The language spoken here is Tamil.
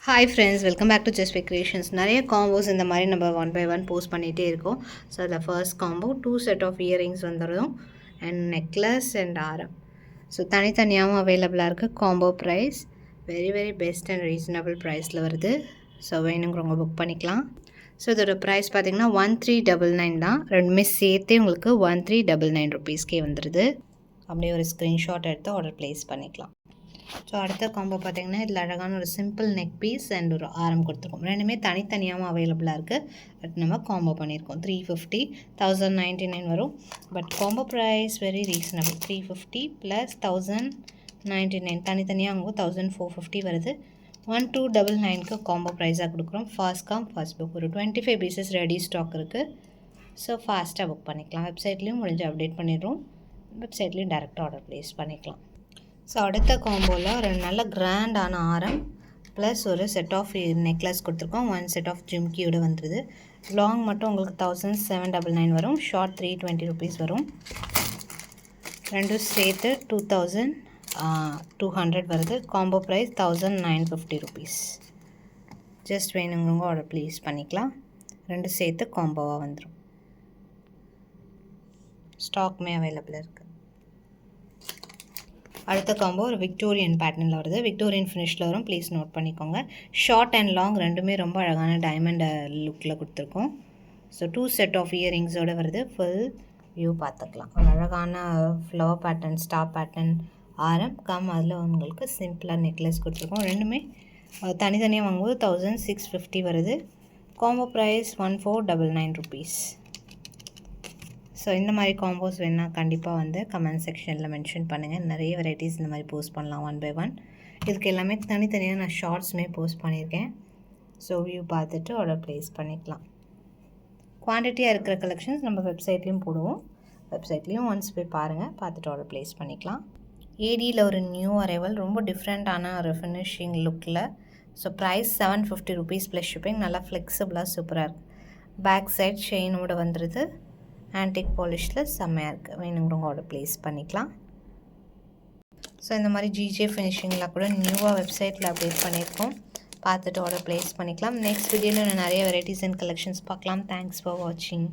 Hi friends, welcome back to Just Creations. நிறைய காம்போஸ் இந்த மாதிரி நம்ம ஒன் பை ஒன் போஸ்ட் பண்ணிகிட்டே இருக்கோம். ஸோ அதில் first combo 2 set of earrings வந்துடும் அண்ட் நெக்லஸ் அண்ட் ஆரம். ஸோ தனித்தனியாகவும் அவைலபிளாக இருக்குது. Combo price very very best and reasonable ப்ரைஸில் வருது. ஸோ வேணுங்கிறவங்க புக் பண்ணிக்கலாம். ஸோ இதோட ப்ரைஸ் பார்த்திங்கன்னா 1399 தான். ரெண்டுமே சேர்த்தே உங்களுக்கு 1399 ருபீஸ்க்கே வந்துடுது. அப்படியே ஒரு ஸ்க்ரீன்ஷாட் எடுத்து ஆர்டர் ப்ளேஸ் பண்ணிக்கலாம். ஸோ அடுத்த காம்போ பார்த்திங்கன்னா இதில் அழகான ஒரு சிம்பிள் நெக் பீஸ் அண்ட் ஒரு ஆரம் கொடுத்துருக்கோம். ரெண்டுமே தனித்தனியாகவும் அவைலபிளாக இருக்குது. பட் நம்ம காம்போ பண்ணியிருக்கோம். 350 1099 வரும். But combo price very reasonable. 350 plus 1099 தனித்தனியாக அவங்க 1450 வருது. 1299க்கு காம்போ ப்ரைஸாக கொடுக்குறோம். Fast come first book. ஒரு 25 பீசஸ் ரெடி ஸ்டாக் இருக்குது. ஸோ ஃபாஸ்ட்டாக புக் பண்ணிக்கலாம். வெப்சைட்லேயும் முடிஞ்சு அப்டேட் பண்ணிடுறோம். வெப்சைட்லேயும் டேரெக்டாக ஆர்டர் ப்ளேஸ் பண்ணிக்கலாம். ஸோ அடுத்த காம்போவில் ஒரு நல்ல கிராண்டான ஆரம் ப்ளஸ் ஒரு செட் ஆஃப் நெக்லஸ் கொடுத்துருக்கோம். 1 செட் ஆஃப் ஜிம்கியோடு வந்துடுது. லாங் மட்டும் உங்களுக்கு 1799 வரும். ஷார்ட் 320 ருபீஸ் வரும். ரெண்டும் சேர்த்து 2200 வருது. Combo price 1950 rupees. ஜஸ்ட் வேணுங்கிறவங்க ஆர்டர் ப்ளேஸ் பண்ணிக்கலாம். ரெண்டு சேர்த்து காம்போவாக வந்துடும். ஸ்டாக்குமே அவைலபிளாக இருக்குது. அடுத்த காம்போ ஒரு விக்டோரியன் பேட்டர்னில் வருது. விக்டோரியன் ஃபினிஷில் வரும். ப்ளீஸ் நோட் பண்ணிக்கோங்க. ஷார்ட் அண்ட் லாங் ரெண்டுமே ரொம்ப அழகான டைமண்ட் லுக்கில் கொடுத்துருக்கோம். ஸோ 2 செட் ஆஃப் இயரிங்ஸோடு வருது. ஃபுல் வியூ பார்த்துக்கலாம். ஒரு அழகான ஃப்ளவர் பேட்டர்ன், ஸ்டார் பேட்டர்ன் ஆரம் அதில் உங்களுக்கு சிம்பிளாக நெக்லஸ் கொடுத்துருக்கோம். ரெண்டுமே தனித்தனியாக வாங்கும்போது 1650 வருது. Combo price 1499 rupees. ஸோ இந்த மாதிரி காம்போஸ் வேணால் கண்டிப்பாக வந்து கமெண்ட் செக்ஷனில் மென்ஷன் பண்ணுங்கள். நிறைய வெரைட்டிஸ் இந்த மாதிரி போஸ்ட் பண்ணலாம் ஒன் பை ஒன். இதுக்கு எல்லாமே தனித்தனியாக நான் ஷார்ட்ஸுமே போஸ்ட் பண்ணியிருக்கேன். ஸோ வியூ பார்த்துட்டு ஆர்டர் ப்ளேஸ் பண்ணிக்கலாம். குவான்டிட்டியாக இருக்கிற கலெக்ஷன்ஸ் நம்ம வெப்சைட்லேயும் போடுவோம். வெப்சைட்லேயும் ஒன்ஸ் போய் பாருங்கள். பார்த்துட்டு ஆர்டர் ப்ளேஸ் பண்ணிக்கலாம். ஏடியில் ஒரு நியூ அரைவல், ரொம்ப டிஃப்ரெண்ட்டான ஒரு ஃபினிஷிங் லுக்கில். So price 750 rupees plus shipping. நல்லா ஃப்ளெக்சிபிளாக சூப்பராக இருக்குது. பேக் சைட் செயினோடு வந்துடுது. ஆன்டிக் பாலிஷில் செம்மையாக இருக்குது. வேணுங்கிறவங்க ஆர்டர் ப்ளேஸ் பண்ணிக்கலாம். ஸோ இந்த மாதிரி ஜிஜே ஃபினிஷிங்கில் கூட நியூவாக வெப்சைட்டில் அப்டேட் பண்ணியிருக்கோம். பார்த்துட்டு ஆர்டர் ப்ளேஸ் பண்ணிக்கலாம். நெக்ஸ்ட் வீடியோவில் நிறைய வெரைட்டிஸ் அண்ட் கலெக்ஷன்ஸ் பார்க்கலாம். தேங்க்ஸ் ஃபார் வாட்சிங்.